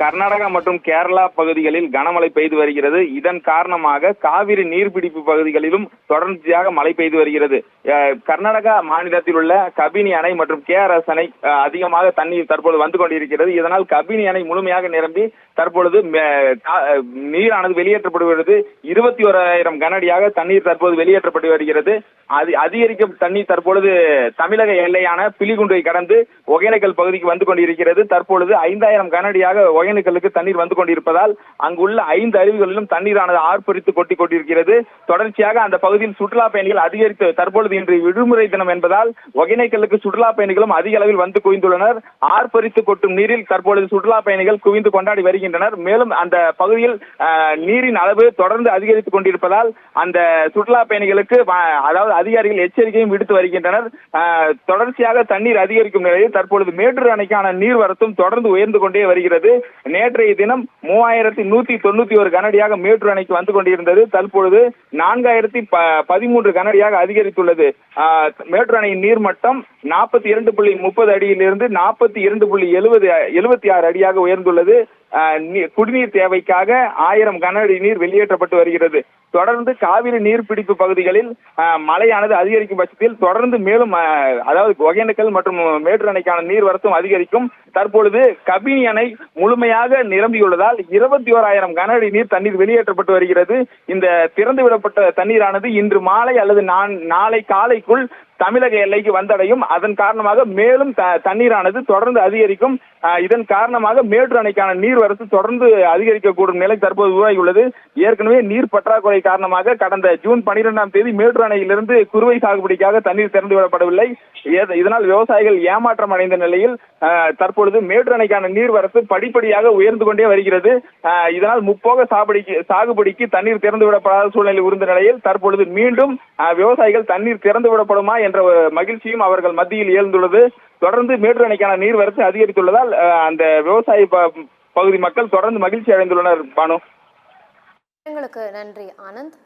கர்நாடகா மற்றும் கேரளா பகுதிகளில் கனமழை பெய்து வருகிறது. இதன் காரணமாக காவிரி நீர்பிடிப்பு பகுதிகளிலும் தொடர்ச்சியாக மழை பெய்து வருகிறது. கர்நாடகா மாநிலத்தில் உள்ள கபினி அணை மற்றும் KRS அணை அதிகமாக தண்ணீர் தற்போது வந்து கொண்டிருக்கிறது. இதனால் கபினி அணை முழுமையாக நிரம்பி தற்பொழுது நீரானது வெளியேற்றப்படுகிறது. 21,000 கனஅடியாக தண்ணீர் தற்போது வெளியேற்றப்பட்டு வருகிறது. அதிகரிக்கும் தண்ணீர் தற்பொழுது தமிழக எல்லையான பிலிகுண்டை கடந்து ஒகேனக்கல் பகுதிக்கு வந்து கொண்டிருக்கிறது. தற்பொழுது 5,000 கனஅடியாக ஒகேனக்கலுக்கு தண்ணீர் வந்து கொண்டிருப்பதால் அங்குள்ள 5 அருவிகளிலும் தண்ணீரானது ஆர்ப்பரித்து கொட்டிக் கொண்டிருக்கிறது. தொடர்ச்சியாக அந்த பகுதியில் சுற்றுலா பயணிகள் அதிகரித்து தற்பொழுது இன்று விடுமுறை தினம் என்பதால் ஒகேனக்கலுக்கு சுற்றுலா பயணிகளும் அதிக அளவில் வந்து குவிந்துள்ளனர். ஆர்ப்பரித்து கொட்டும் நீரில் தற்பொழுது சுற்றுலா பயணிகள் குவிந்து கொண்டாடி வருகின்றனர். மேலும் அந்த பகுதியில் நீரின் அளவு தொடர்ந்து அதிகரித்துக் கொண்டிருப்பதால் அந்த சுற்றுலா பயணிகளுக்கு அதாவது அதிகாரிகள் எச்சரிக்கையும் விடுத்து வருகின்றனர். தொடர்ச்சியாக தண்ணீர் அதிகரிக்கும் நிலையில் தற்பொழுது மேட்டூர் அணைக்கான நீர்வரத்தும் தொடர்ந்து உயர்ந்து கொண்டே வருகிறது. நேற்றைய தினம் 3,191 கனஅடியாக மேட்டூர் அணைக்கு வந்து கொண்டிருந்தது. தற்பொழுது 4,013 கனஅடியாக அதிகரித்துள்ளது. மேட்டூர் அணையின் நீர்மட்டம் 42.30 அடியிலிருந்து 42.76 அடியாக உயர்ந்துள்ளது. குடிநீர் தேவைக்காக 1000 கனஅடி நீர் வெளியேற்றப்பட்டு வருகிறது. தொடர்ந்து காவிரி நீர்பிடிப்பு பகுதிகளில் மழையானது அதிகரிக்கும் பட்சத்தில் தொடர்ந்து மேலும் அதாவது ஒகேனக்கல் மற்றும் மேட்டூர் அணைக்கான நீர்வரத்தும் அதிகரிக்கும். தற்பொழுது கபினி அணை முழுமையாக நிரம்பியுள்ளதால் 21,000 கனஅடி நீர் தண்ணீர் வெளியேற்றப்பட்டு வருகிறது. இந்த திறந்து விடப்பட்ட தண்ணீரானது இன்று மாலை அல்லது நாளை காலைக்குள் தமிழக எல்லைக்கு வந்தடையும். அதன் காரணமாக மேலும் தண்ணீரானது தொடர்ந்து அதிகரிக்கும். இதன் காரணமாக மேட்டூர் அணைக்கான நீர்வரத்து தொடர்ந்து அதிகரிக்கக்கூடும் நிலை தற்போது உருவாகியுள்ளது. ஏற்கனவே நீர் பற்றாக்குறை காரணமாக கடந்த ஜூன் 12ஆம் தேதி மேட்டூர் அணையிலிருந்து குறுவை சாகுபடிக்காக தண்ணீர் திறந்து விடப்படவில்லை. இதனால் விவசாயிகள் ஏமாற்றம் அடைந்த நிலையில் தற்பொழுது மேட்டூர் அணைக்கான நீர்வரத்து படிப்படியாக உயர்ந்து கொண்டே வருகிறது. இதனால் முப்போக சாகுபடிக்கு தண்ணீர் திறந்து விடப்படாத சூழ்நிலை உருந்த நிலையில் தற்பொழுது மீண்டும் விவசாயிகள் தண்ணீர் திறந்து விடப்படுமா என்ற மகிழ்ச்சியும் அவர்கள் மத்தியில் எழுந்துள்ளது. தொடர்ந்து மேட்டூர் அணைக்கான நீர்வரத்து அதிகரித்துள்ளதால் அந்த விவசாய பகுதி மக்கள் தொடர்ந்து மகிழ்ச்சி அடைந்துள்ளனர். பானு, உங்களுக்கு நன்றி ஆனந்த்.